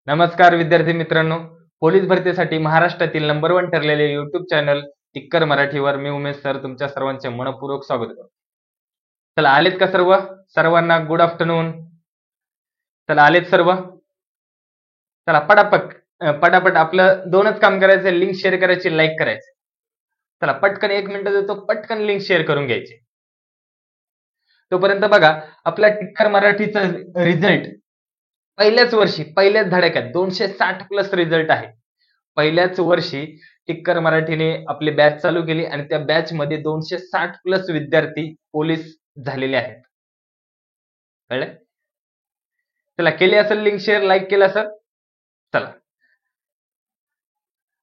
नमस्कार विद्यार्थी मित्रांनो, पोलीस भरतीसाठी महाराष्ट्रातील नंबर 1 ठरलेले YouTube चॅनल टिक्कर मराठीवर मी उमेश सर तुमच्या सर्वांचे मनपूर्वक स्वागत करतो. चला आलेत का सर्व? सर्वांना गुड आफ्टरनून. चला आलेत सर्व. चला पटापट आपलं दोनच काम करायचं, लिंक शेअर करायची, लाईक करायचं. चला पटकन 1 मिनिट देतो, पटकन लिंक शेअर करून घ्यायची. तोपर्यंत बघा आपला टिक्कर मराठीचा रिझल्ट पहिल्याच वर्षी पहिल्याच धड्यात 260+ रिझल्ट आहे. पहिल्याच वर्षी टिक्कर मराठीने आपली बॅच चालू केली आणि त्या बॅच मध्ये 260+ विद्यार्थी पोलीस झालेले आहेत. कळलं? चला केली असेल लिंक शेअर, लाईक केलं असेल. चला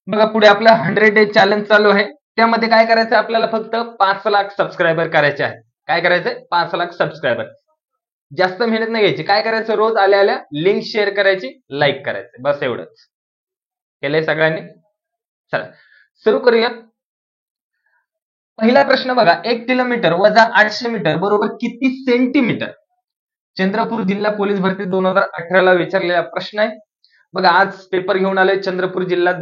बघा पुढे आपला 100 डे चॅलेंज चालू आहे. त्यामध्ये काय करायचं आपल्याला? फक्त 5 लाख सबस्क्रायबर करायचे आहेत. काय करायचंय? 5 लाख सबस्क्रायबर. जास्त मेहनत नाही घ्यायची. काय करायचं? रोज आल्या लिंक शेअर करायची, लाईक करायचं, बस एवढंच. केलंय सगळ्यांनी? चला सुरू करूया. पहिला प्रश्न बघा, 1 किलोमीटर वजा 800 मीटर बरोबर किती सेंटीमीटर? चंद्रपूर जिल्हा पोलीस भरती 2018 ला विचारलेला प्रश्न आहे. बघा आज पेपर घेऊन आले चंद्रपूर जिल्हा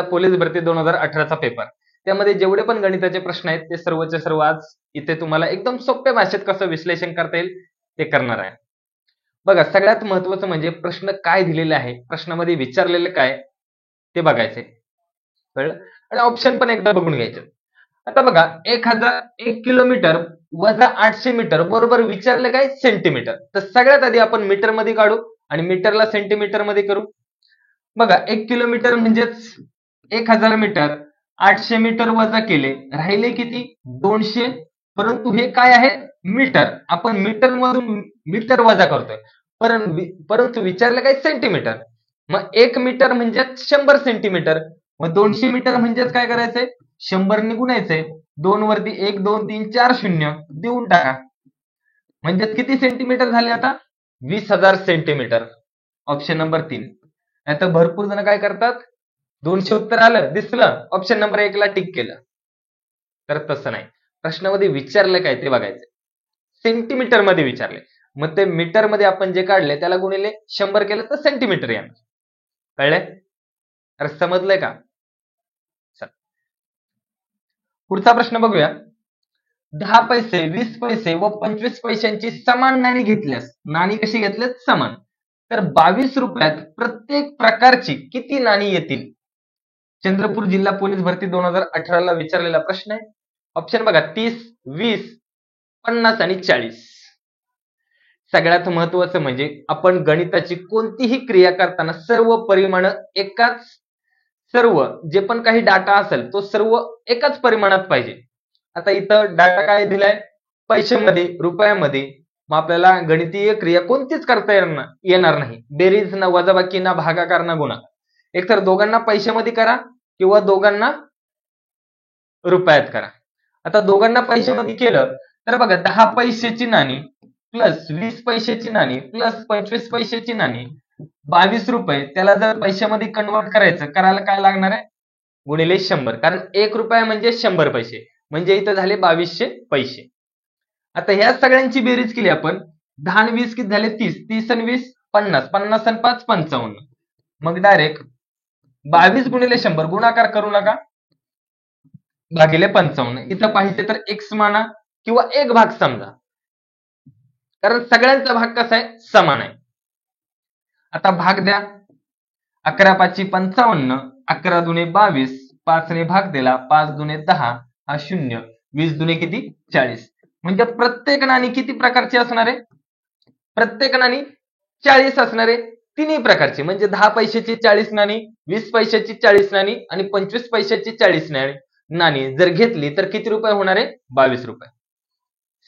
पोलीस भरती 2018 चा पेपर. त्यामध्ये जेवढे पण गणिताचे प्रश्न आहेत ते सर्वचे सर्व आज इथे तुम्हाला एकदम सोप्या भाषेत कसं विश्लेषण करता येईल ते करणार आहे. बघा सगळ्यात महत्त्वाचं म्हणजे प्रश्न काय दिलेले आहे, प्रश्नामध्ये विचारलेलं काय ते बघायचंय. कळलं? आणि ऑप्शन पण एकदा बघून घ्यायचे. आता बघा 1 किलोमीटर वजा 800 मीटर बरोबर विचारलं काय? सेंटीमीटर. तर सगळ्यात आधी आपण मीटर मध्ये काढू आणि मीटरला सेंटीमीटर मध्ये करू. बघा 1 किलोमीटर म्हणजेच 1000 मीटर, 800 मीटर वजा केले राहिले किती? 200. परंतु हे काय आहे? मीटर. आपण मीटर मधून मीटर वजा करतोय, परंतु विचारलं काय? सेंटीमीटर. मग 1 मीटर म्हणजे 100 सेंटीमीटर. मग 200 मीटर म्हणजेच काय करायचंय? 100 ने गुणायचंय. 2 वरती 1 2 3 4 0 देऊन टाका. म्हणजे किती सेंटीमीटर झाले आता? 20,000 सेंटीमीटर. Option number 3. नाहीतर भरपूर जण काय करतात? 200 उत्तर आलं, दिसलं, ऑप्शन नंबर 1 ला टिक केलं. तर तसं नाही. प्रश्नामध्ये विचारलं काय ते बघायचं. सेंटीमीटर मध्ये विचारले, मग ते मीटर मध्ये आपण जे काढले त्याला गुणिले 100 केलं तर सेंटीमीटर येणार. कळलंय? अरे समजलंय का? पुढचा प्रश्न बघूया. 10 पैसे, 20 पैसे व 25 पैशांची समान नाणी घेतल्यास, नाणी कशी घेतल्यात? समान, तर 22 रुपयात प्रत्येक प्रकारची किती नाणी येतील? चंद्रपूर जिल्हा पोलीस भरती 2018 ला विचारलेला प्रश्न आहे. ऑप्शन बघा 30, 20, 50 आणि 40. सगळ्यात महत्वाचं म्हणजे आपण गणिताची कोणतीही क्रिया करताना सर्व जे पण काही डाटा असेल तो सर्व एकाच परिमाणात पाहिजे. आता इथं डाटा काय दिलाय? पैशामध्ये, रुपयामध्ये. मग आपल्याला गणितीय क्रिया कोणतीच करता येणार नाही. बेरीज ना, वजाबाकी ना, भागाकार ना, गुणाकार. एकतर दोघांना पैशामध्ये करा किंवा दोघांना रुपयात करा. आता दोघांना पैशामध्ये केलं तर बघा 10 पैशाची नाणी प्लस 20 पैशाची नाणी प्लस 25 पैशाची नाणी 22 रुपये. त्याला जर पैशामध्ये कन्वर्ट करायला काय लागणार आहे? गुणिले 100. कारण 1 रुपया म्हणजे 100 पैसे, म्हणजे इथं झाले 2200 पैसे. आता ह्या सगळ्यांची बेरीज केली आपण. 10 आणि 20 किती झाले? 30. 30 आणि 20 50. 50 आणि 5 55. मग डायरेक्ट 22 गुणिले 100 गुणाकार करू नका, भागिले 55. इथं पाहिजे तर x माना किंवा एक भाग समजा, कारण सगळ्यांचा भाग कसा आहे? समान आहे. आता भाग द्या. 11 5 55, 11 दुने 22, 5 ने भाग दिला, 5 दुने 10 हा 0, 20 दुने किती? 40. म्हणजे प्रत्येक नाणी किती प्रकारची असणार आहे? प्रत्येक नाणी 40 असणार आहे. तिन्ही प्रकारची, म्हणजे 10 पैशाची 40 नाणी, 20 पैशाची 40 नाणी आणि 25 पैशाची 40 नाणी जर घेतली तर किती रुपये होणार आहे? 22 रुपये.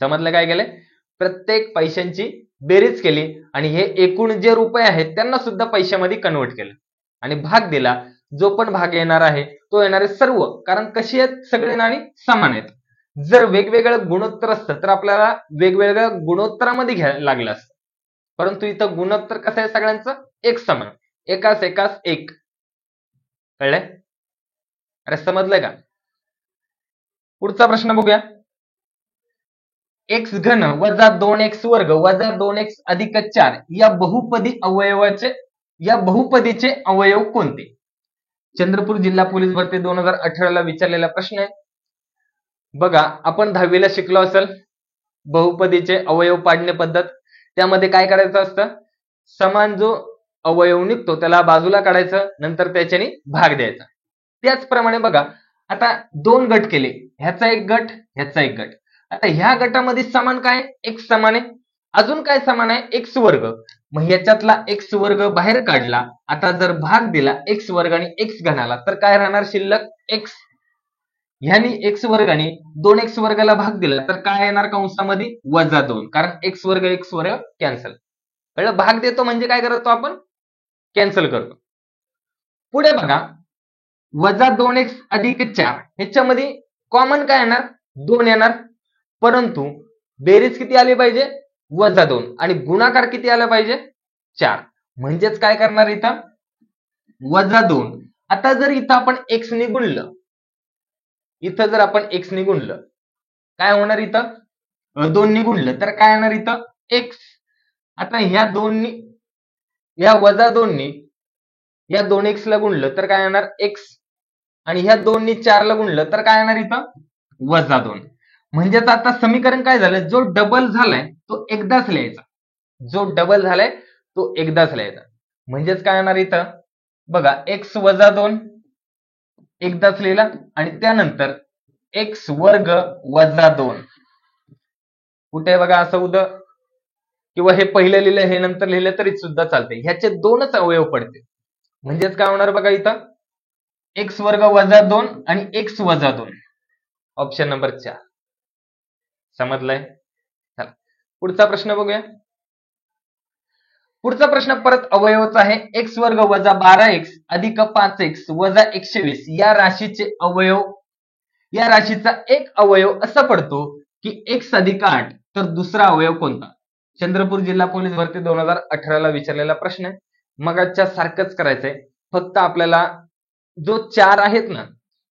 समजलं काय केलंय? प्रत्येक पैशांची बेरीज केली आणि हे एकूण जे रुपये आहेत त्यांना सुद्धा पैशामध्ये कन्वर्ट केलं आणि भाग दिला. जो पण भाग येणार आहे तो येणार आहे सर्व, कारण कशी आहेत? सगळे नाणी समान आहेत. जर वेगवेगळं गुणोत्तर असतं तर आपल्याला वेगवेगळ्या गुणोत्तरामध्ये घ्यायला लागलं असतं, परंतु इथं गुणोत्तर कसं आहे? सगळ्यांचं एक समान, एकास एक. कळलंय? अरे समजलंय का? पुढचा प्रश्न बघूया. एक्स घन वजा 2x वर्ग वजा 2x अधिक 4 या बहुपदीचे अवयव कोणते? चंद्रपूर जिल्हा पोलीस भरती 2018 ला विचारलेला प्रश्न आहे. बघा, आपण 10वी ला शिकलो असेल बहुपदीचे अवयव पाडणे पद्धत. त्यामध्ये काय करायचं असतं, समान जो अवयव निघतो त्याला बाजूला काढायचं, नंतर त्याच्याने भाग द्यायचा. त्याचप्रमाणे बघा, आता 2 गट केले, ह्याचा एक गट, ह्याचा एक गट. आता ह्या गटामध्ये समान काय, x समान आहे. अजून काय समान आहे, x वर्ग. मग ह्याच्यातला x वर्ग बाहेर काढला. आता जर भाग दिला x वर्ग आणि x घनाला, तर काय राहणार शिल्लक, x. ह्यानी x वर्गाने 2x वर्गाला भाग दिला तर काय येणार कंसामध्ये, वजा 2. कारण x वर्ग कॅन्सल. कळलं, भाग देतो म्हणजे काय करतो आपण, कॅन्सल करतो. पुढे बघा, वजा 2x अधिक 4 ह्याच्यामध्ये कॉमन काय येणार, 2 येणार. परंतु बेरीज किती आली पाहिजे, वजा 2. आणि गुणाकार किती आला पाहिजे, 4. म्हणजेच काय करणार इथं, वजा 2. आता जर इथं आपण x ने गुणलं, इथं जर आपण x ने गुणलं, काय होणार, इथं 2 ने गुणलं तर काय येणार इथं, x. आता ह्या 2 ने, या वजा 2 ने या 2x ला गुणलं तर काय येणार, x. आणि ह्या 2 ने 4 ला गुणलं तर काय येणार इथं, वजा 2. म्हणजेच आता समीकरण काय झालं, जो डबल झालाय तो एकदाच लिहायचा. जो डबल झालाय तो एकदाच लिहायचा. म्हणजेच काय येणार इथं बघा, x वजा 2 एकदाच लिहिला आणि त्यानंतर x वर्ग वजा 2. कुठे बघा असं उद्या, किंवा हे पहिलं लिहिलं हे नंतर लिहिलं तरी सुद्धा चालते. ह्याचे 2च अवयव पडते. म्हणजेच काय होणार बघा इथं, x वर्ग वजा 2 आणि x वजा 2. Option number 4. समजलंय? चला पुढचा प्रश्न बघूया. पुढचा प्रश्न परत अवयवचा आहे. x वर्ग वजा 12x अधिक 5x वजा 120 या राशीचे अवयव, या राशीचा एक अवयव असा पडतो की x अधिक 8, तर दुसरा अवयव कोणता? चंद्रपूर जिल्हा पोलीस भरती 2018 ला विचारलेला प्रश्न आहे. मगाच्या सारखंच करायचंय, फक्त आपल्याला जो 4 आहेत ना,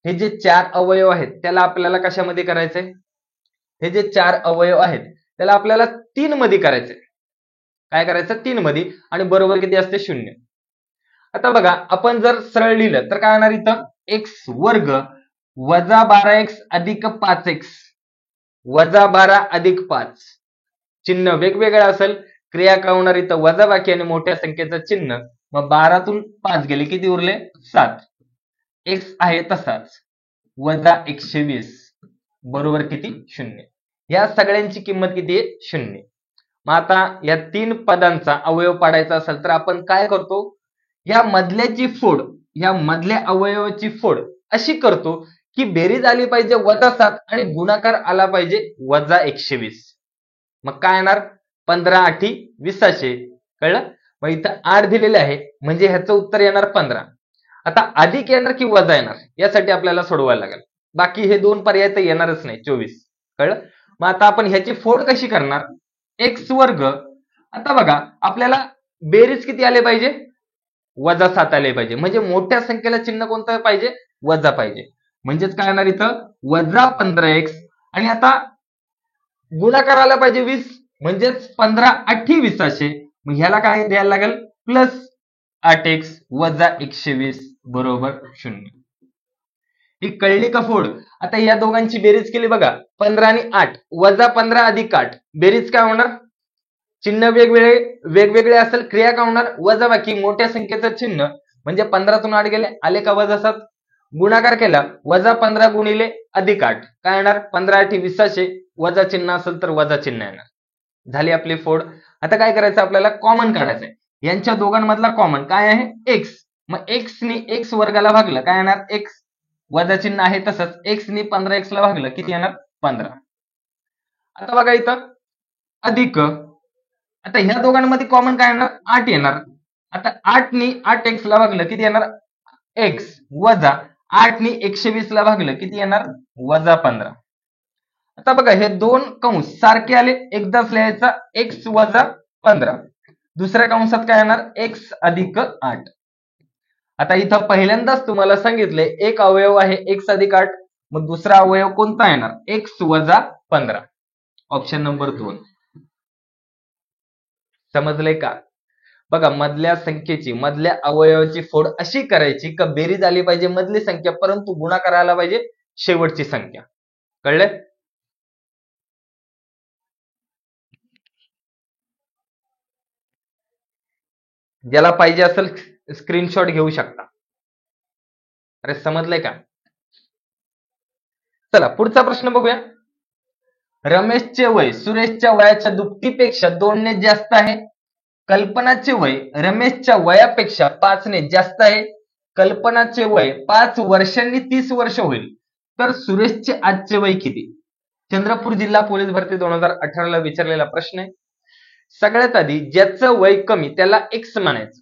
हे जे 4 अवयव आहेत त्याला आपल्याला कशामध्ये करायचंय, हे जे 4 अवयव आहेत त्याला आपल्याला 3 मध्ये करायचंय. काय करायचं, 3 मध्ये. आणि बरोबर किती असते, 0. आता बघा, आपण जर सरळ लिहिलं तर काय होणार इथं, x वर्ग वजा 12x अधिक 5x वजा 12 अधिक 5. चिन्ह वेगवेगळं असेल, क्रिया काय होणार इथं, वजा बाकी आणि मोठ्या संख्येचं चिन्ह. मग 12 तून 5 गेले, किती उरले, 7. x आहे तसाच, वजा 120 बरोबर किती, 0. या सगळ्यांची किंमत किती आहे, 0. मग आता या 3 पदांचा अवयव पाडायचा असेल तर आपण काय करतो, या मधल्याची फोड, या मधल्या अवयवाची फोड अशी करतो की बेरीज आली पाहिजे वजा 7 आणि गुणाकार आला पाहिजे वजा 120. मग काय येणार, 15 8 20. कळलं? मग इथं 8 दिलेले आहे म्हणजे ह्याचं उत्तर येणार 15. आता अधिक येणार की वजा येणार यासाठी आपल्याला सोडवायला लागेल. बाकी हे 2 पर्याय तर येणारच नाही, 24. कळलं? मग आता आपण ह्याची फोड कशी करणार, x वर्ग. आता बघा, आपल्याला बेरीज किती आले पाहिजे, वजा 7 आले पाहिजे. म्हणजे मोठ्या संख्येला चिन्ह कोणतं पाहिजे, वजा पाहिजे. म्हणजेच काय येणार इथं, वजा 15x. आणि आता गुणाकार आला पाहिजे 20, म्हणजेच 15 8 20. मग ह्याला काय द्यायला लागेल, प्लस 8x वजा 120 बरोबर 0. ही कळली का फोड? आता या दोघांची बेरीज केली बघा, 15 आणि 8 वजा 15 अधिक 8, बेरीज काय होणार, चिन्ह वेगवेगळे असेल, क्रिया काय होणार, वजा बाकी मोठ्या संख्येचं चिन्ह. म्हणजे 15 तून 8 गेले, आले का वजा 7. गुणाकार केला, वजा 15 गुणिले अधिक 8 काय येणार, 15 8 20. वजा चिन्ह असेल तर वजा चिन्ह येणार. झाली आपली फोड. आता काय करायचं, आपल्याला कॉमन काढायचंय. यांच्या दोघांमधला कॉमन काय आहे, x. मग x ने x वर्गाला भागलं काय येणार, x. वजा चिन्ह आहे तसंच, x ने 15x ला भागलं किती येणार, 15. आता बघा इथं अधिक, आता ह्या दोघांमध्ये कॉमन काय येणार, 8 येणार. आता 8 ने 8x ला भागलं किती येणार, x. वजा 8 ने 120 ला भागलं किती येणार, वजा 15. आता बघा, हे 2 कंस सारखे आले, एकदाच लिहायचा, x वजा 15. दुसऱ्या कंसात काय येणार, x अधिक 8. आता इथं पहिल्यांदाच तुम्हाला सांगितलंय एक अवयव आहे x अधिक 8. मग दुसरा अवयव कोणता येणार, x वजा 15. Option number 2. समजलंय का? बघा, मधल्या संख्येची, मधल्या अवयवाची फोड अशी करायची का बेरीज आली पाहिजे मधली संख्या, परंतु गुणाकार आला पाहिजे शेवटची संख्या. कळलं? ज्याला पाहिजे असेल स्क्रीनशॉट घेऊ शकता. अरे समजलंय का? चला पुढचा प्रश्न बघूया. रमेशचे वय सुरेशच्या वयाच्या दुपटीपेक्षा 2 ने जास्त आहे. कल्पनाचे वय रमेशच्या वयापेक्षा 5 ने जास्त आहे. कल्पनाचे वय 5 वर्षांनी 30 वर्ष होईल. तर सुरेशचे आजचे वय किती? चंद्रपूर जिल्हा पोलीस भरती 2018 ला विचारलेला प्रश्न आहे. सगळ्यात आधी ज्याचं वय कमी त्याला एक्स म्हणायचं,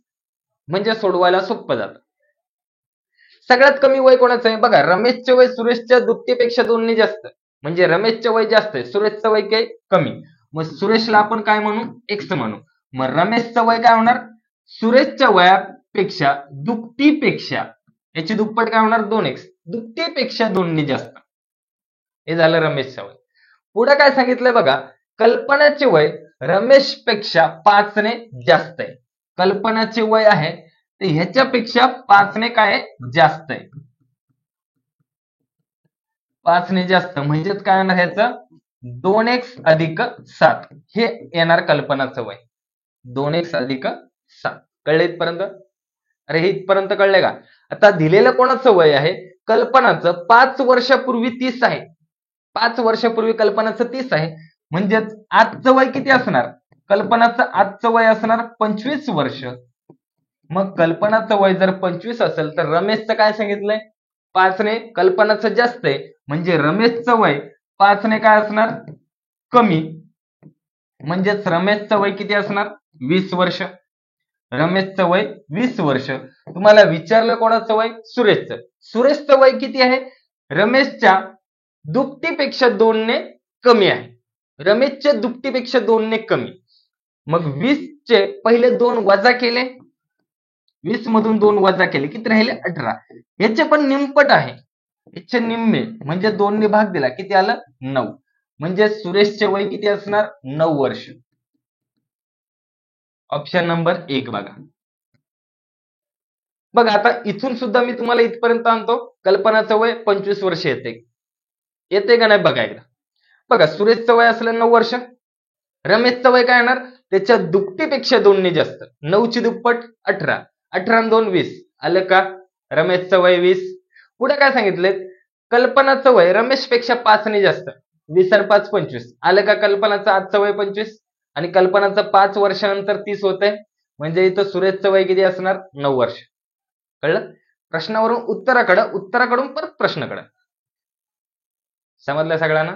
म्हणजे सोडवायला सोपं जातं. सगळ्यात कमी वय कोणाचं आहे? बघा, रमेशचे वय सुरेशच्या दुपटीपेक्षा 2 ने जास्त, म्हणजे रमेशचं वय जास्त आहे, सुरेशचं वय काय कमी. मग सुरेशला आपण काय म्हणू? एक्स म्हणू. मग रमेशचं वय काय होणार? सुरेशच्या वयापेक्षा दुपटीपेक्षा, याची दुप्पट काय होणार? 2x. दुपटीपेक्षा 2 ने जास्त. हे झालं रमेशचं वय. पुढे काय सांगितलंय बघा, कल्पनाचे वय रमेशपेक्षा 5 ने जास्त आहे. कल्पनाचे वय आहे ते ह्याच्यापेक्षा 5 ने काय जास्त आहे. 5 ने जास्त म्हणजेच काय येणार ह्याचं? 2x अधिक 7 हे येणार कल्पनाचं वय. 2x अधिक 7. कळले इथपर्यंत? अरे हे इथपर्यंत कळले का? आता दिलेलं कोणाचं वय आहे? कल्पनाचं 5 वर्षापूर्वी 30 आहे. 5 वर्षापूर्वी कल्पनाचं 30 आहे, म्हणजेच आजचं वय किती असणार? कल्पनाचं आजचं वय असणार 25 वर्ष. मग कल्पनाचं वय जर 25 असेल तर रमेशचं काय सांगितलंय? 5 ने. कल्पनाचं जास्त आहे म्हणजे रमेशचं वय 5 ने काय असणार? कमी. म्हणजेच रमेशचं वय किती असणार? 20 वर्ष. रमेशचं वय 20 वर्ष. तुम्हाला विचारलं कोणाचं वय? सुरेशचं. सुरेशचं वय किती आहे? रमेशच्या दुपटीपेक्षा 2 ने कमी आहे. रमेशच्या दुपटीपेक्षा 2 ने कमी. मग 20 चे पहिले 2 वजा केले, 20 मधून 2 वजा केले, किती राहिले? 18. याचे पण निमपट आहे, याचे निम्मे म्हणजे 2 ने भाग दिला, किती आलं? 9. म्हणजे सुरेशचे वय किती असणार? 9 वर्ष. ऑप्शन नंबर 1 बघा. बघा, आता इथून सुद्धा मी तुम्हाला इथपर्यंत आणतो. कल्पनाचं वय 25 वर्ष येते का नाही बघा एकदा. बघा, सुरेशचं वय असलं 9 वर्ष. रमेशचं वय काय येणार? त्याच्या दुपटीपेक्षा 2 ने जास्त. 9 ची दुप्पट 18. 18 आणि 2 20. आलं का? रमेशचं वय 20. पुढे काय सांगितलंय? कल्पनाचं वय रमेशपेक्षा 5 ने जास्त. 20 आणि 5 25. आलं का? कल्पनाचं आजचं वय 25 आणि कल्पनाचं 5 वर्षानंतर 30 होतंय, म्हणजे इथं सुरेशचं वय किती असणार? 9 वर्ष. कळलं? प्रश्नावरून उत्तराकडं, उत्तराकडून परत प्रश्नाकडं. समजलं सगळ्यांना?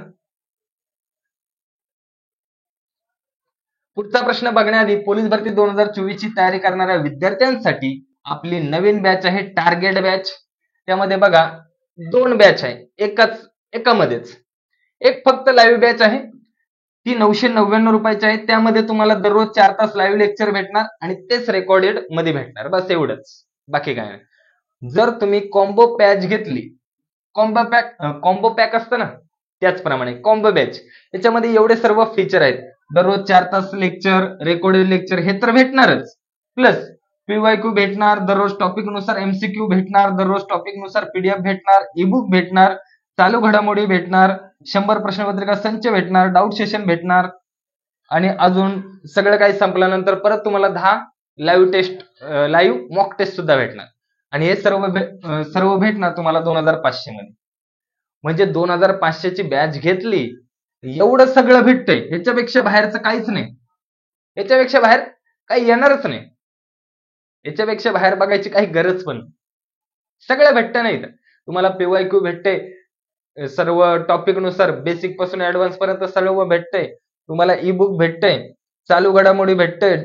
पुढचा प्रश्न बघण्याआधी पोलीस भरती 2024 ची तयारी करणाऱ्या विद्यार्थ्यांसाठी आपली नवीन बॅच आहे टार्गेट बॅच. त्यामध्ये बघा 2 बॅच आहे एकामध्येच. एक फक्त लाईव्ह बॅच आहे, ती 999 रुपयाची आहे. त्यामध्ये तुम्हाला दररोज 4 तास लाईव्ह लेक्चर भेटणार आणि तेच रेकॉर्डेड मध्ये भेटणार. बस एवढंच, बाकी काय नाही. जर तुम्ही कॉम्बो पॅच घेतली, कॉम्बो पॅक असतं ना, त्याचप्रमाणे कॉम्बो बॅच, त्याच्यामध्ये एवढे सर्व फीचर आहेत. दररोज 4 तास लेक्चर, रेकॉर्डेड लेक्चर हे तर भेटणारच, प्लस पीवायक्यू भेटणार, दररोज टॉपिक नुसार एमसीक्यू भेटणार, दररोज टॉपिक नुसार पीडीएफ भेटणार, ईबुक भेटणार, चालू घडामोडी भेटणार, 100 प्रश्नपत्रिका संच भेटणार, डाऊट सेशन भेटणार आणि अजून सगळं काही संपल्यानंतर परत तुम्हाला 10 लाईव्ह मॉक टेस्ट सुद्धा भेटणार. आणि हे सर्व भेटणार तुम्हाला 2500 मध्ये. म्हणजे 2500 ची बॅच घेतली, एवढं सगळं भेटतंय. ह्याच्यापेक्षा बाहेरचं काहीच नाही. याच्यापेक्षा बाहेर काही येणारच नाही. याच्यापेक्षा बाहेर बघायची काही गरज पण. सगळं भेटतं नाही. तुम्हाला पीवायक्यू भेटते, सर्व टॉपिक नुसार बेसिक पासून ऍडव्हान्स पर्यंत सर्व भेटते. तुम्हाला ई बुक भेटते, चालू घडामोडी भेटते,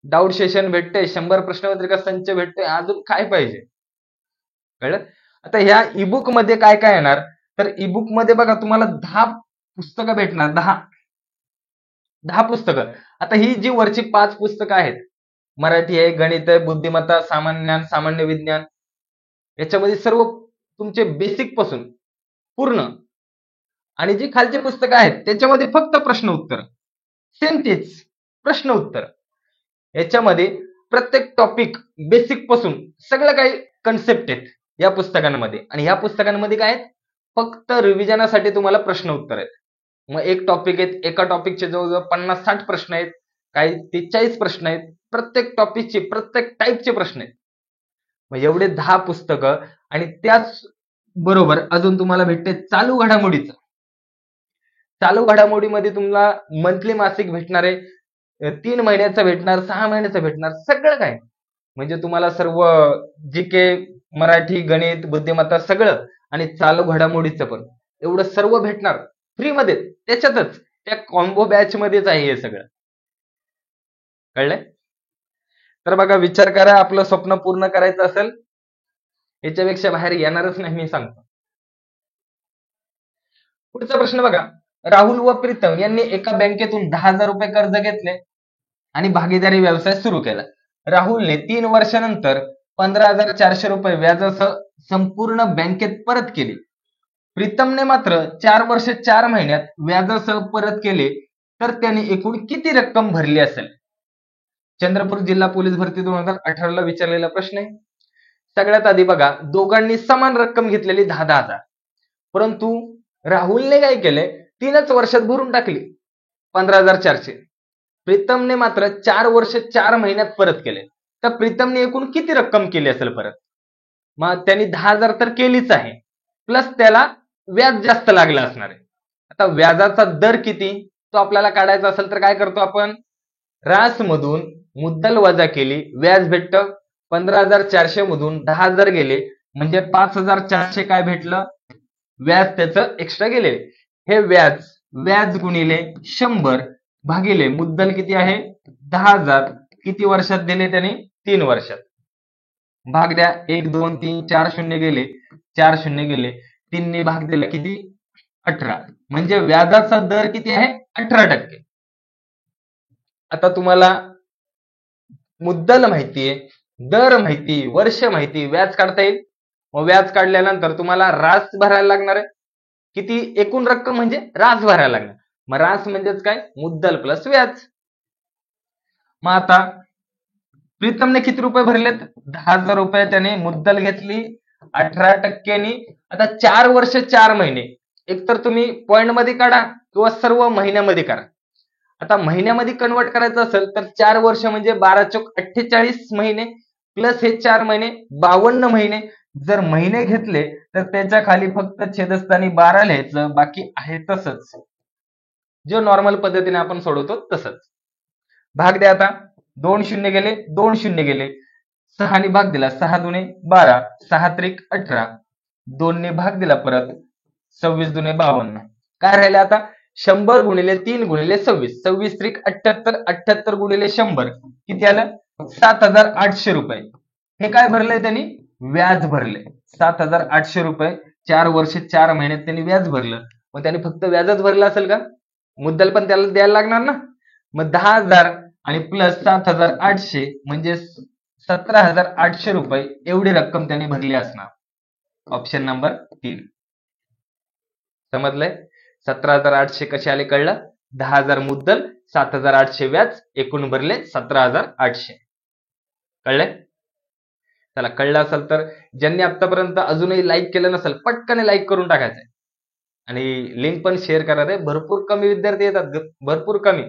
डाऊट सेशन भेटते, 100 प्रश्नपत्रिका संच भेटते. अजून काय पाहिजे? कळलं? आता ह्या ईबुक मध्ये काय काय येणार? तर ईबुक मध्ये बघा तुम्हाला 10 पुस्तकं भेटणार. 10 पुस्तकं. आता ही जी वरची 5 पुस्तकं आहेत, मराठी आहे, गणित आहे, बुद्धिमत्ता, सामान्य ज्ञान, सामान्य विज्ञान, याच्यामध्ये सर्व तुमचे बेसिक पासून पूर्ण आणि जी खालची पुस्तकं आहेत त्याच्यामध्ये फक्त प्रश्न उत्तर, सेम तेच प्रश्न उत्तर. याच्यामध्ये प्रत्येक टॉपिक बेसिक पासून सगळं काही कन्सेप्ट आहेत या पुस्तकांमध्ये. आणि या पुस्तकांमध्ये काय आहेत, फक्त रिव्हिजनासाठी तुम्हाला प्रश्न उत्तर आहेत. मग एक टॉपिक आहेत, एका टॉपिकचे जवळजवळ 50-60 प्रश्न आहेत, काही 43 प्रश्न आहेत, प्रत्येक टॉपिकचे प्रत्येक टाईपचे प्रश्न आहेत. मग एवढे 10 पुस्तकं आणि त्याच बरोबर अजून तुम्हाला भेटते चालू घडामोडीचं. चालू घडामोडीमध्ये तुम्हाला मंथली मासिक भेटणार आहे, 3 महिन्याचं भेटणार, 6 महिन्याचं भेटणार, सगळं काय म्हणजे तुम्हाला सर्व जीके, मराठी, गणित, बुद्धिमत्ता सगळं आणि चालू घडामोडीचं पण एवढं सर्व भेटणार फ्रीमध्ये. त्याच्यातच त्या कॉम्बो बॅच मध्येच आहे हे सगळं. कळलंय? तर बघा, विचार करा, आपलं स्वप्न पूर्ण करायचं असेल याच्यापेक्षा बाहेर येणारच नाही मी सांगतो. पुढचा प्रश्न बघा, राहुल व प्रीतम यांनी एका बँकेतून 10,000 रुपये कर्ज घेतले आणि भागीदारी व्यवसाय सुरू केला. राहुलने 3 वर्षानंतर 15,400 रुपये व्याजासह संपूर्ण बँकेत परत केले. प्रीतमने मात्र 4 वर्ष 4 महिन्यात व्याजासह परत केले, तर त्याने एकूण किती रक्कम भरली असेल? चंद्रपूर जिल्हा पोलीस भरती 2018 ला विचारलेला प्रश्न आहे. सगळ्यात आधी बघा, दोघांनी समान रक्कम घेतलेली 10,000, परंतु राहुलने काय केले, 3च वर्षात भरून टाकली 15,400. प्रीतमने मात्र 4 वर्ष 4 महिन्यात परत केले. तर प्रीतमने एकूण किती रक्कम केली असेल परत? मग त्यांनी 10,000 तर केलीच आहे, प्लस त्याला व्याज जास्त लागलं असणार आहे. आता व्याजाचा दर किती तो आपल्याला काढायचा असेल तर काय करतो आपण, रास मधून मुद्दल वजा केली, व्याज भेटतं. 15,400 मधून 10,000 गेले म्हणजे 5,400 काय भेटलं, व्याज त्याचं एक्स्ट्रा गेले. हे व्याज गुणिले 100 भागिले मुद्दल किती आहे 10,000, किती वर्षात दिले त्याने, 3 वर्षात. भाग द्या, 1 2 3 4 शून्य गेले, 4 शून्य गेले, 3 ने भाग दिला किती, 18. म्हणजे व्याजाचा दर किती आहे, 18%. आता तुम्हाला मुद्दल माहितीये, दर माहिती, वर्ष माहिती, व्याज काढता येईल. मग व्याज काढल्यानंतर तुम्हाला रास भरायला लागणार आहे. किती, एकूण रक्कम म्हणजे रास भरायला लागणार. मग रास म्हणजेच काय, मुद्दल प्लस व्याज. मग आता प्रीतमने किती रुपये भरलेत, 10,000 रुपये त्याने मुद्दल घेतली 18%. आता 4 वर्ष 4 महिने, एकतर तुम्ही पॉइंट मध्ये काढा किंवा सर्व महिन्यामध्ये करा. आता महिन्यामध्ये कन्वर्ट करायचं असेल तर 4 वर्ष म्हणजे 12 चोक 48 महिने प्लस हे 4 महिने 52 महिने. जर महिने घेतले तर त्याच्या खाली फक्त छेदस्थानी 12 लिहायचं, बाकी आहे तसंच, जो नॉर्मल पद्धतीने आपण सोडवतो तसंच. भाग द्या आता, 2 शून्य गेले, 2 शून्य गेले, 6 ने भाग दिला, 6 दुने 12, 6 त्रिक 18, 2 ने भाग दिला परत, 26 दुने 52. काय राहिले आता, 100 गुणिले 3 गुणिले 26, 26 त्रिक 78, 78 गुणिले 100 किती आलं, 7,800 रुपये. हे काय भरलंय त्यांनी, व्याज भरले 7,800 रुपये. 4 वर्ष 4 महिन्यात त्यांनी व्याज भरलं. मग त्यांनी फक्त व्याजच भरलं असेल का, मुद्दल पण त्याला द्यायला लागणार ना. मग 10,000 आणि प्लस 7,800 म्हणजे 17,800 रुपये एवढी रक्कम त्यांनी भरली असणार. Option number 3. समजलंय? 17,800 कसे आले कळलं, 10,000 मुद्दल, 7,800 व्याज, एकूण भरले 17,800. कळलंय? चला, कळलं असेल तर ज्यांनी आतापर्यंत अजूनही लाईक केलं नसेल पटकन लाईक करून टाकायचंय आणि लिंक पण शेअर करा रे. भरपूर कमी विद्यार्थी येतात, भरपूर कमी.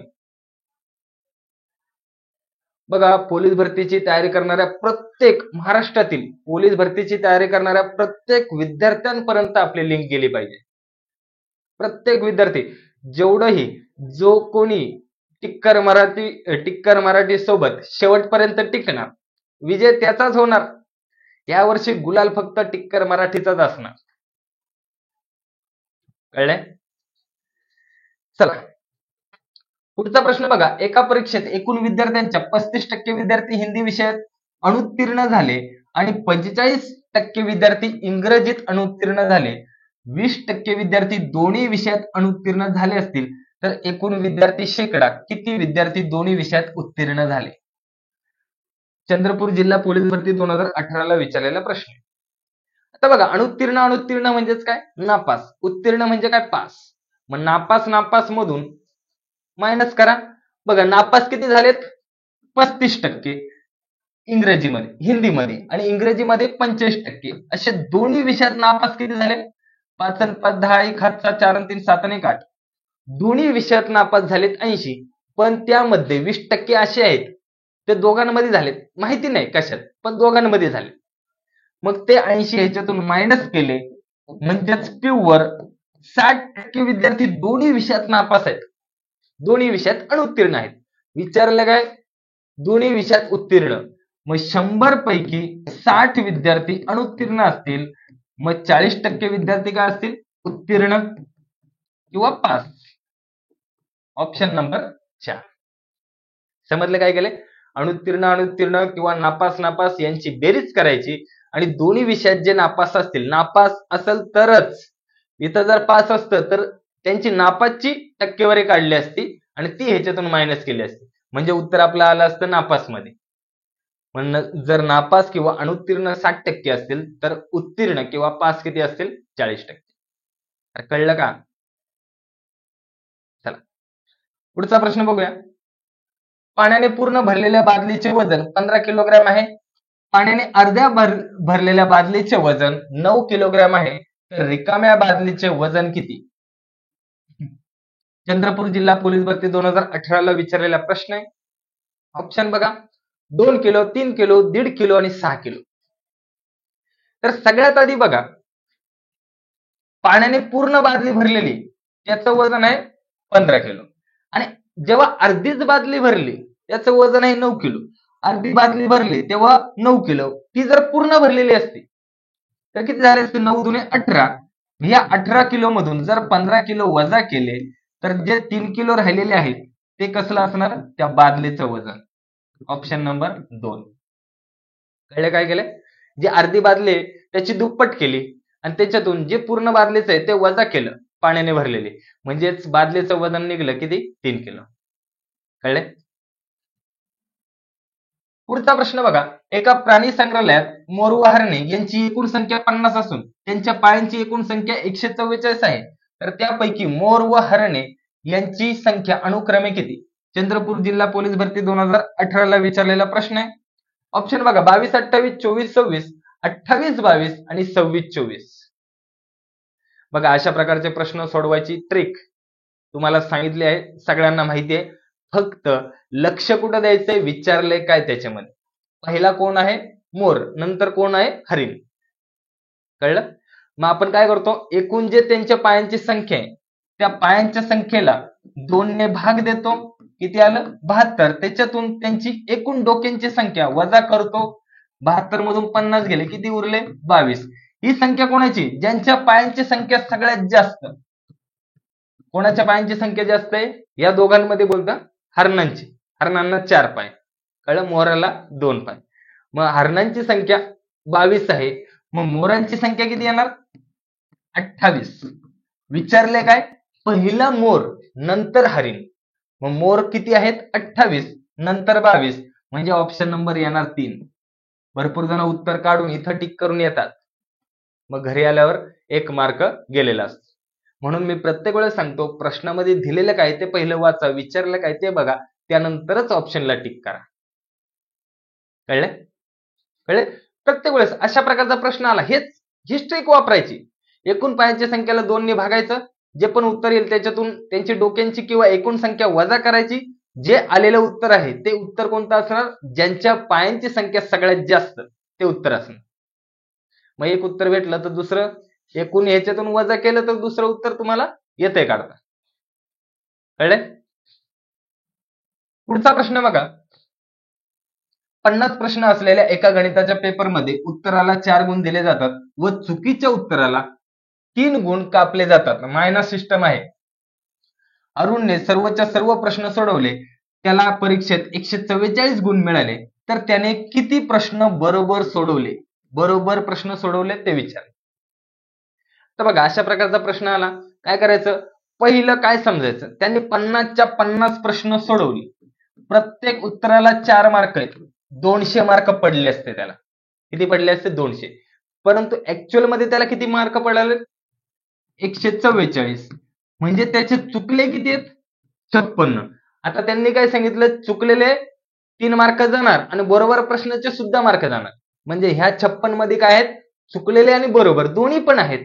बघा, पोलीस भरतीची तयारी करणाऱ्या प्रत्येक, महाराष्ट्रातील पोलीस भरतीची तयारी करणाऱ्या प्रत्येक विद्यार्थ्यांपर्यंत आपली लिंक गेली पाहिजे. प्रत्येक विद्यार्थी, जेवढंही जो कोणी टिक्कर मराठी सोबत शेवटपर्यंत टिकणार, विजय त्याचाच होणार. यावर्षी गुलाल फक्त टिक्कर मराठीचाच असणार. कळलंय? चला, पुढचा प्रश्न बघा, एका परीक्षेत एकूण विद्यार्थ्यांच्या 35% विद्यार्थी हिंदी विषयात अनुत्तीर्ण झाले आणि 45% विद्यार्थी इंग्रजीत अनुत्तीर्ण झाले, 20% विद्यार्थी दोन्ही विषयात अनुत्तीर्ण झाले असतील, तर एकूण विद्यार्थी शेकडा किती विद्यार्थी दोन्ही विषयात उत्तीर्ण झाले? चंद्रपूर जिल्हा पोलीस भरती 2018 ला विचारलेला प्रश्न. आता बघा, अनुत्तीर्ण म्हणजेच काय, नापास. उत्तीर्ण म्हणजे काय, पास. मग नापास मधून मायनस करा. बघा नापास किती झालेत? 35% इंग्रजीमध्ये, हिंदीमध्ये, आणि इंग्रजीमध्ये 45%. असे दोन्ही विषयात नापास किती झाले? 5 आणि 5 10, 1 हात 7, 4 आणि 3 7 आणि 1 8. दोन्ही विषयात नापास झालेत 80, पण त्यामध्ये 20% असे आहेत ते दोघांमध्ये झालेत, माहिती नाही कशात, पण दोघांमध्ये झाले. मग ते 80 ह्याच्यातून मायनस केले, म्हणजेच प्युअर 60% विद्यार्थी दोन्ही विषयात नापास आहेत, दोन्ही विषयात अनुत्तीर्ण आहेत. विचारलं काय? दोन्ही विषयात उत्तीर्ण. मग 100 पैकी 60 विद्यार्थी अनुत्तीर्ण असतील, मग 40% विद्यार्थी काय असतील? उत्तीर्ण किंवा पास. Option number 4. समजलं काय केलंय? अनुत्तीर्ण किंवा नापास यांची बेरीज करायची आणि दोन्ही विषयात जे नापास असतील, नापास असेल तरच, इथं जर पास असतं तर त्यांची नापासची टक्केवारी काढली असती आणि ती ह्याच्यातून मायनस केली असती, म्हणजे उत्तर आपलं आलं असतं नापास मध्ये. म्हणून जर नापास किंवा अनुत्तीर्ण 60% असतील तर उत्तीर्ण किंवा पास किती असतील? 40%. कळलं का? चला पुढचा प्रश्न बघूया. पाण्याने पूर्ण भरलेल्या बादलीचे वजन 15 किलोग्रॅम आहे. पाण्याने अर्ध्या भरलेल्या बादलीचे वजन 9 किलोग्रॅम आहे, तर रिकाम्या बादलीचे वजन किती? चंद्रपूर जिल्हा पोलीस भरती 2018 ला विचारलेला प्रश्न आहे. ऑप्शन बघा, 2 किलो, 3 किलो, 1.5 किलो आणि 6 किलो. तर सगळ्यात आधी बघा, पाण्याने पूर्ण बादली भरलेली त्याचं वजन आहे 15 किलो, आणि जेव्हा अर्धीच बादली भरली त्याचं वजन आहे 9 किलो. अर्धी बादली भरली तेव्हा 9 किलो, ती जर पूर्ण भरलेली असती तर किती झाले असते? 9 दुने 18. या 18 किलो मधून जर 15 किलो वजा केले तर जे 3 किलो राहिलेले आहेत ते कसलं असणार? त्या बादलीचं वजन. Option number 2. कळले काय केले? जी अर्धी बादली त्याची दुप्पट केली आणि त्याच्यातून जे पूर्ण बादलीचं आहे ते वजा केलं पाण्याने भरलेले, म्हणजेच बादलीचं वजन निघलं किती? 3 किलो. कळले? पुढचा प्रश्न बघा. एका प्राणी संग्रहालयात मोर व हरणे यांची एकूण संख्या 50 असून त्यांच्या पायांची एकूण संख्या 144 आहे, तर त्यापैकी मोर व हरणे यांची संख्या अनुक्रमे किती? चंद्रपूर जिल्हा पोलीस भरती 2018 ला विचारलेला प्रश्न आहे. ऑप्शन बघा, 22 28, 24 26, 28 22 आणि 26 24. बघा अशा प्रकारचे प्रश्न सोडवायची ट्रिक तुम्हाला सांगितली आहे, सगळ्यांना माहिती आहे. फक्त लक्ष कुठं द्यायचंय? विचारलंय काय त्याच्यामध्ये. पहिला कोण आहे? मोर, नंतर कोण आहे? हरिण. कळलं? मग आपण काय करतो? एकूण जे त्यांच्या पायांची संख्या आहे त्या पायांच्या संख्येला 2 ने भाग देतो. किती आलं? 72. त्याच्यातून त्यांची एकूण डोक्यांची संख्या वजा करतो. 72 मधून 50 गेले, किती उरले? 22. ही संख्या कोणाची? ज्यांच्या पायांची संख्या सगळ्यात जास्त. कोणाच्या पायांची संख्या जास्त आहे? या दोघांमध्ये बोलता हरणांची. हरणांना 4 पाय. कळलं? मोराला 2 पाय. मग हरणांची संख्या 22 आहे, मग मोरांची संख्या किती येणार? 28. विचारले काय? पहिला मोर नंतर हरिण. मग मोर किती आहेत? 28 नंतर 22, म्हणजे ऑप्शन नंबर येणार 3. भरपूर जण उत्तर काढून इथं टिक करून येतात, मग घरी आल्यावर 1 मार्क गेलेला असतो. म्हणून मी प्रत्येक वेळेस सांगतो, प्रश्नामध्ये दिलेलं काय ते पहिलं वाचा, विचारलं काय ते बघा, त्यानंतरच ऑप्शनला टिक करा. कळले? कळले? प्रत्येक वेळेस अशा प्रकारचा प्रश्न आला हीच ट्रिक वापरायची. एकूण पायांच्या संख्येला 2 ने भागायचं, जे पण उत्तर येईल त्याच्यातून त्यांची डोक्यांची किंवा एकूण संख्या वजा करायची. जे आलेलं उत्तर आहे ते उत्तर कोणतं असणार? ज्यांच्या पायांची संख्या सगळ्यात जास्त ते उत्तर असणार. मग एक उत्तर भेटलं तर दुसरं, एकूण ह्याच्यातून वजा केलं तर दुसरं उत्तर तुम्हाला येतंय काढता. कळले? पुढचा प्रश्न बघा. 50 प्रश्न असलेल्या एका गणिताच्या पेपरमध्ये उत्तराला 4 गुण दिले जातात व चुकीच्या उत्तराला 3 गुण कापले जातात. मायनस सिस्टम आहे. अरुणने सर्वच्या सर्व प्रश्न सोडवले, त्याला परीक्षेत 144 गुण मिळाले, तर त्याने किती प्रश्न बरोबर सोडवले? बरोबर प्रश्न सोडवले ते विचार. तर बघा अशा प्रकारचा प्रश्न आला, काय करायचं? पहिलं काय समजायचं? त्यांनी 50च्या 50 प्रश्न सोडवले, प्रत्येक उत्तराला 4 मार्क आहेत, 200 मार्क पडले असते त्याला. किती पडले असते? 200. परंतु ऍक्च्युअल मध्ये त्याला किती मार्क पडले? 144. म्हणजे त्याचे चुकले किती आहेत? 56. आता त्यांनी काय सांगितलं, चुकलेले 3 मार्क जाणार आणि बरोबर प्रश्नाचे सुद्धा मार्क जाणार. म्हणजे ह्या 56 मध्ये काय आहेत? चुकलेले आणि बरोबर दोन्ही पण आहेत.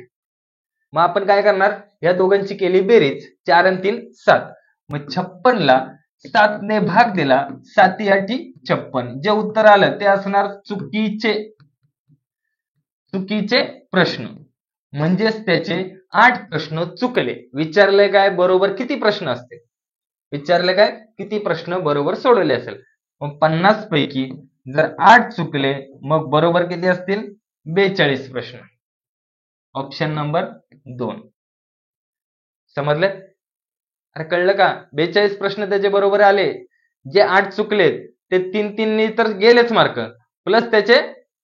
मग आपण काय करणार, या दोघांची केली बेरीज, 4 आणि 3 7. मग 56 ला 7 ने भाग दिला, 7 8 56. जे उत्तर आलं ते असणार चुकीचे प्रश्न. म्हणजेच त्याचे 8 प्रश्न चुकले. विचारले काय, बरोबर किती प्रश्न असते? विचारले काय, किती प्रश्न बरोबर सोडवले असेल? मग 50 पैकी जर 8 चुकले, मग बरोबर किती असतील? 42 प्रश्न. Option number 2. समजले? अरे कळलं का? 42 प्रश्न त्याचे बरोबर आले. जे 8 चुकलेत ते 3 तर गेलेच मार्क, प्लस त्याचे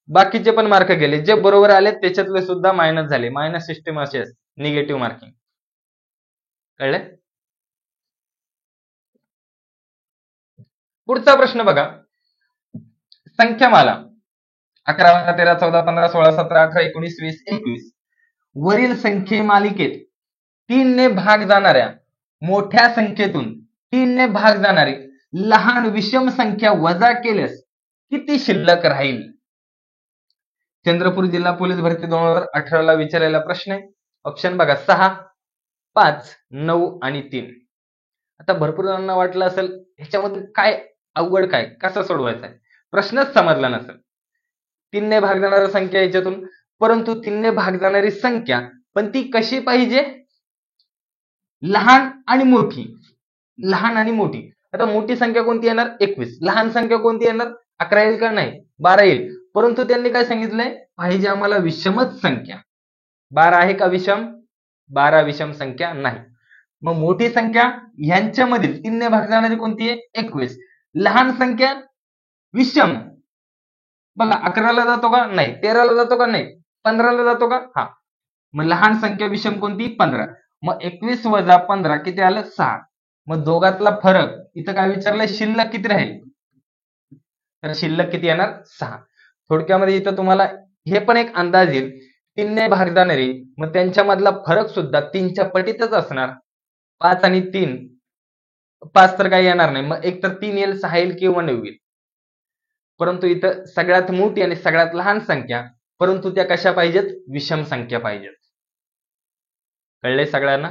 बाकीचे पण मार्क गेले. जे बरोबर आले त्याच्यातले सुद्धा मायनस झाले. मायनस सिस्टीम अशी असते, निगेटिव्ह मार्किंग. कळले? पुढचा प्रश्न बघा. संख्यामाला 11 12 13 14 15 16 17 18 19 20 21 वरील संख्येमालिकेत 3 ने भाग जाणाऱ्या मोठ्या संख्येतून 3 ने भाग जाणारी लहान विषम संख्या वजा केल्यास किती शिल्लक राहील? चंद्रपूर जिल्हा पोलीस भरती 2018 ला विचारलेला प्रश्न आहे. ऑप्शन बघा, 6 5 9 आणि 3. आता भरपूर जणांना वाटलं असेल ह्याच्यामध्ये काय अवघड, काय कसं सोडवायचं आहे, प्रश्नच समजला नसेल. 3 ने भाग जाणारी संख्या याच्यातून, परंतु 3 ने भाग जाणारी संख्या पण ती कशी पाहिजे? लहान आणि मोठी. लहान आणि मोठी. आता मोठी संख्या कोणती येणार? 21. लहान संख्या कोणती येणार? 11 येईल का? नाही, 12 येईल. परंतु त्यांनी काय सांगितलंय, पाहिजे आम्हाला विषमच संख्या. 12 आहे का विषम? 12 विषम संख्या नाही. मग मोठी संख्या ह्यांच्यामधील 3 ने भाग जाणारी कोणती आहे? 21. लहान संख्या विषम. बघा 11 ला जातो का? नाही. 13 ला जातो का? नाही. 15 ला जातो का? हा. मग लहान संख्या विषम कोणती? 15. मग 21 वजा 15 किती आलं? 6. मग दोघातला फरक इथं काय विचारलंय, शिल्लक किती राहील? तर शिल्लक किती येणार? 6. थोडक्यामध्ये इथं तुम्हाला हे पण एक अंदाज येईल, 3 ने भाग जाणारी, मग त्यांच्यामधला फरक सुद्धा 3च्या पटीतच असणार. 5 आणि 3, 5 तर काही येणार नाही, मग एक तर 3 येईल, 6 येईल किंवा 9 येईल. परंतु इथं सगळ्यात मोठी आणि सगळ्यात लहान संख्या, परंतु त्या कशा पाहिजेत? विषम संख्या पाहिजेत. कळले सगळ्यांना?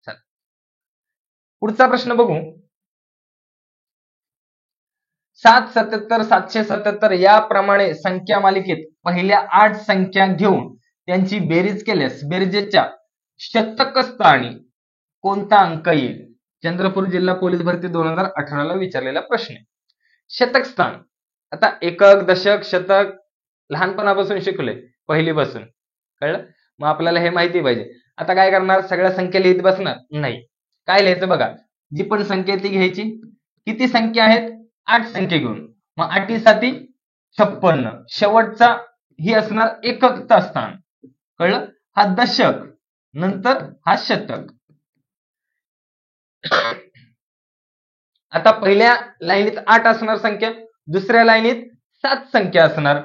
चला पुढचा प्रश्न बघू. 777 777 याप्रमाणे संख्या मालिकेत पहिल्या 8 संख्या घेऊन त्यांची बेरीज केल्यास बेरजेच्या शतक स्थानी कोणता अंक येईल? चंद्रपूर जिल्हा पोलीस भरती 2018 ला विचारलेला प्रश्न. शतक स्थान. आता एकक, दशक, शतक लहानपणापासून शिकलोय, पहिलीपासून. कळलं? मग आपल्याला हे माहिती पाहिजे. आता काय करणार, सगळ्या संख्या लिहित बसणार नाही. काय लिहायचं बघा, जी पण संख्या ती घ्यायची. किती संख्या आहेत? 8 संख्या घेऊन. मग 8 7 56. शेवटचा ही असणार एककचा स्थान. कळलं? हा दशक, नंतर हा शतक. आता पहिल्या लाईनीत 8 असणार संख्या, दुसऱ्या लाईनीत 7 संख्या असणार.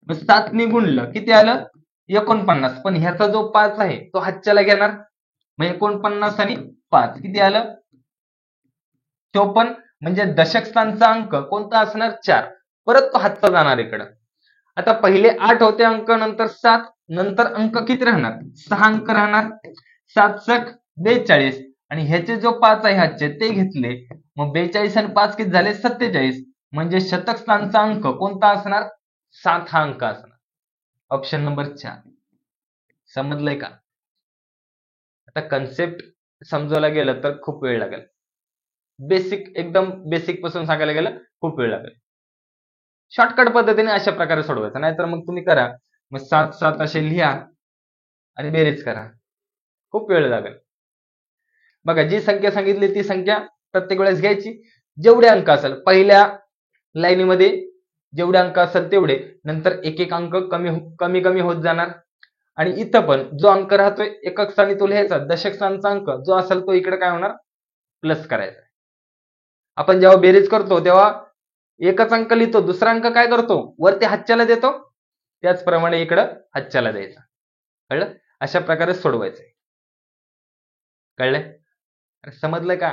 7 ने गुणलं किती आलं? 49. पण ह्याचा जो 5 आहे तो हातच्याला घेणार, मग 49 आणि 5 किती आलं? 54. म्हणजे दशक स्थानचा अंक कोणता असणार? 4. परत तो हातचा जाणार इकडं. आता पहिले 8 होते अंक, नंतर 7, नंतर अंक किती राहणार? 6 अंक राहणार. 7 7 42 आणि ह्याचे जो 5 आहे हातचे ते घेतले, मग 42 आणि 5 किती झाले? 47. म्हणजे शतक स्थानचा अंक कोणता असणार? 7 हा अंक असणार. Option number 4. समजलंय का? आता कन्सेप्ट समजायला गेलं तर खूप वेळ लागेल. बेसिक, एकदम बेसिक पासून सांगायला गेलं खूप वेळ लागेल. शॉर्टकट पद्धतीने अशा प्रकारे सोडवायचं, नाहीतर मग तुम्ही करा, मग 7 7 असे लिहा आणि बेरीज करा, खूप वेळ लागेल. बघा, जी संख्या सांगितली ती संख्या प्रत्येक वेळेस घ्यायची. जेवढे अंक असेल पहिल्या लाईनीमध्ये, जेवढे अंक असेल तेवढे, नंतर एक एक अंक कमी कमी होत जाणार. आणि इथं पण जो अंक राहतोय एकक स्थानी तो लिहायचा, दशक स्थानचा अंक जो असेल तो इकडे काय होणार? प्लस करायचा. आपण जेव्हा बेरीज करतो तेव्हा एकच अंक लिहितो, दुसरा अंक काय करतो? वरती हातच्याला देतो, त्याचप्रमाणे इकडं हातच्याला द्यायचा. कळलं? अशा प्रकारे सोडवायचं. कळलंय? अरे समजलं का?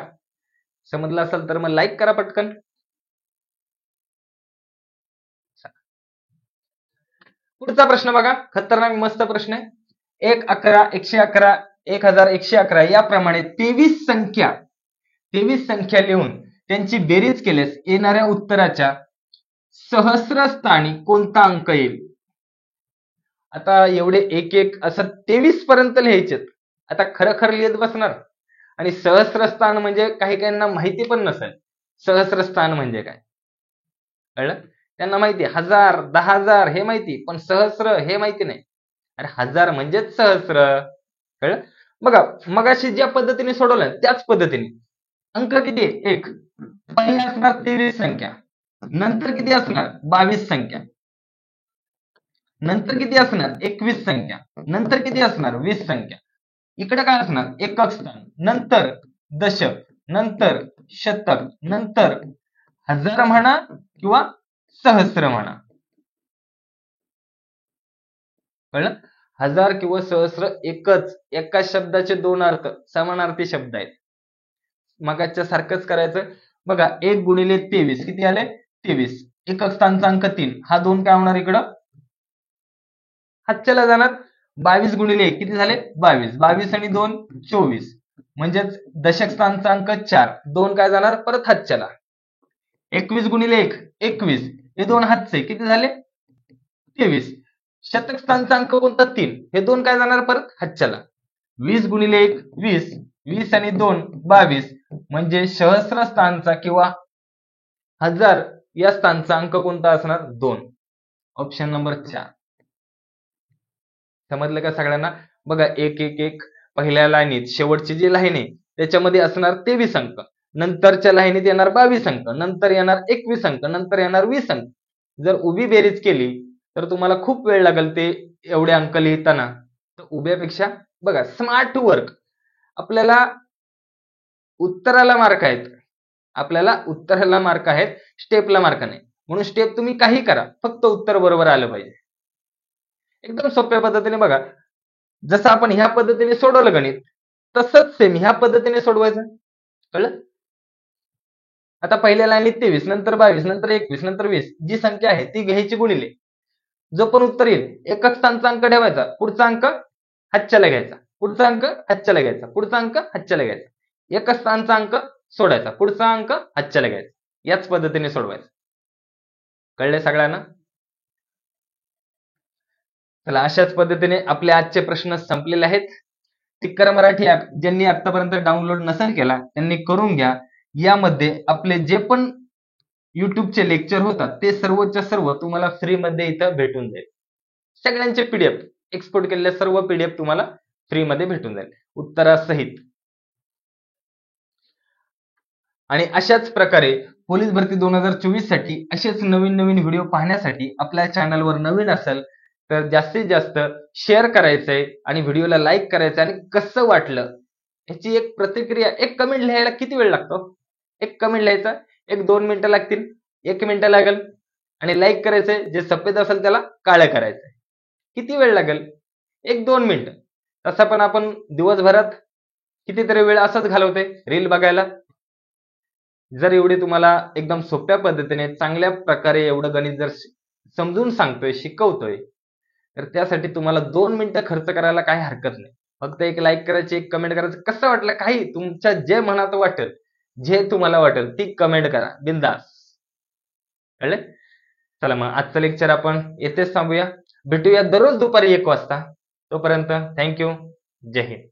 समजलं असेल तर मग लाईक करा पटकन. पुढचा प्रश्न बघा, खतरनाक मस्त प्रश्न आहे. 1, 11, 111, 1111 याप्रमाणे 23 संख्या लिहून त्यांची बेरीज केल्यास येणाऱ्या उत्तराच्या सहस्रस्थानी कोणता अंक येईल? आता एवढे एक एक असं 23 पर्यंत लिहायचे. आता खरं लिहित बसणार आणि सहस्रस्थान म्हणजे काही काहींना माहिती पण नसेल सहस्रस्थान म्हणजे काय. कळलं? त्यांना माहिती 1000, 10,000 हे माहिती, पण सहस्र हे माहिती नाही. अरे 1000 म्हणजेच सहस्र. कळलं? बघा मगाशी ज्या पद्धतीने सोडवलं त्याच पद्धतीने अंक किती आहे? 1. पहिला असणार 23 संख्या, नंतर किती असणार? 22 संख्या, नंतर किती असणार? 21 संख्या, नंतर किती असणार? 20 संख्या. इकडे काय असणार? एकक स्थान, नंतर दशक, नंतर शतक, नंतर हजार म्हणा किंवा सहस्र म्हणा. कळलं? हजार किंवा सहस्र एका शब्दाचे दोन अर्थ समानार्थी शब्द आहेत. मगाच्या सारखंच करायचं. बघा 1 गुणिले 23 किती आले? 23. एकक स्थानचा अंक 3, हा 2 काय होणार इकडं? हातच्याला जाणार. 22 गुणिले 1 किती झाले? 22. 22 आणि 2 24. म्हणजेच दशक स्थानचा अंक 4, 2 काय जाणार? परत हातच्याला. 21 गुणिले 1 21, हे 2 हातचे किती झाले? 23. शतक स्थानचा अंक कोणता? 3, हे 2 काय जाणार? परत हातच्याला. 20 गुणिले 1 20, 20 आणि 2 22, म्हणजे सहस्र स्थानचा किंवा हजार या स्थानचा अंक कोणता असणार? 2. Option number 4. समजलं का सगळ्यांना? बघा 1 1 1 पहिल्या लाईनीत शेवटची जी लाईन आहे त्याच्यामध्ये असणार 23 अंक, नंतरच्या लाईनीत येणार 22 अंक, नंतर येणार 21 अंक, नंतर येणार 20 अंक. जर उभी बेरीज केली तर तुम्हाला खूप वेळ लागेल ते एवढे अंक लिहिताना. तर उभ्यापेक्षा बघा स्मार्ट वर्क. आपल्याला उत्तराला मार्क आहेत, स्टेपला मार्क नाही. म्हणून स्टेप तुम्ही काही करा, फक्त उत्तर बरोबर आलं पाहिजे. एकदम सोप्या पद्धतीने बघा, जसं आपण ह्या पद्धतीने सोडवलं गणित तसंच सेम ह्या पद्धतीने सोडवायचं. कळलं? आता पहिल्या लाईनीत 23, नंतर 22, नंतर 21, नंतर 20, जी संख्या आहे ती घ्यायची गुणिले. जो पण उत्तर येईल एकक स्थानचा अंक ठेवायचा, पुढचा अंक हातच्याला घ्यायचा, पुढचा अंक हातच्याला घ्यायचा, पुढचा अंक हातच्याला घ्यायचा. एकच स्थानचा अंक सोडायचा, पुढचा अंक हातच्याला घ्यायचा. याच पद्धतीने सोडवायचं. कळले सगळ्यांना? चला अशाच पद्धतीने आपले आजचे प्रश्न संपलेले आहेत. टिक्कर मराठी ऍप ज्यांनी आतापर्यंत डाउनलोड नसेल केला त्यांनी करून घ्या. यामध्ये आपले जे पण युट्यूबचे लेक्चर होतात ते सर्वच्या सर्व तुम्हाला फ्री मध्ये इथं भेटून जाईल. सगळ्यांचे पीडीएफ एक्सपोर्ट केलेले सर्व पीडीएफ तुम्हाला फ्री मध्ये भेटून जाईल उत्तरासहित. आणि अशाच प्रकारे पोलीस भरती 2024 साठी असेच नवीन व्हिडिओ पाहण्यासाठी आपल्या चॅनलवर नवीन असेल तर जास्तीत जास्त शेअर करायचंय आणि व्हिडिओला लाईक करायचंय आणि कसं वाटलं याची एक प्रतिक्रिया, एक कमेंट लिहायला किती वेळ लागतो? एक कमेंट लिहायचा 1-2 मिनिटं लागतील, 1 मिनिट लागेल. आणि लाईक करायचंय, जे सफेद असेल त्याला काळं करायचंय. किती वेळ लागेल? 1-2 मिनिटं. तसा पण आपण दिवसभरात कितीतरी वेळ असाच घालवतोय रील बघायला. जर एवढे तुम्हाला एकदम सोप्या पद्धतीने चांगल्या प्रकारे एवढं गणित जर समजून सांगतोय, शिकवतोय, तर त्यासाठी तुम्हाला 2 मिनिटं खर्च करायला काही हरकत नाही. फक्त एक लाईक करायची, एक कमेंट करायचं, कसं वाटलं काही तुमच्या जे मनात वाटेल, जे तुम्हाला वाटेल ती कमेंट करा बिंदास. कळले? चला मग आजचं लेक्चर आपण येथेच थांबूया. भेटूया दररोज दुपारी 1 वाजता. तोपर्यंत थँक्यू. जय हिंद.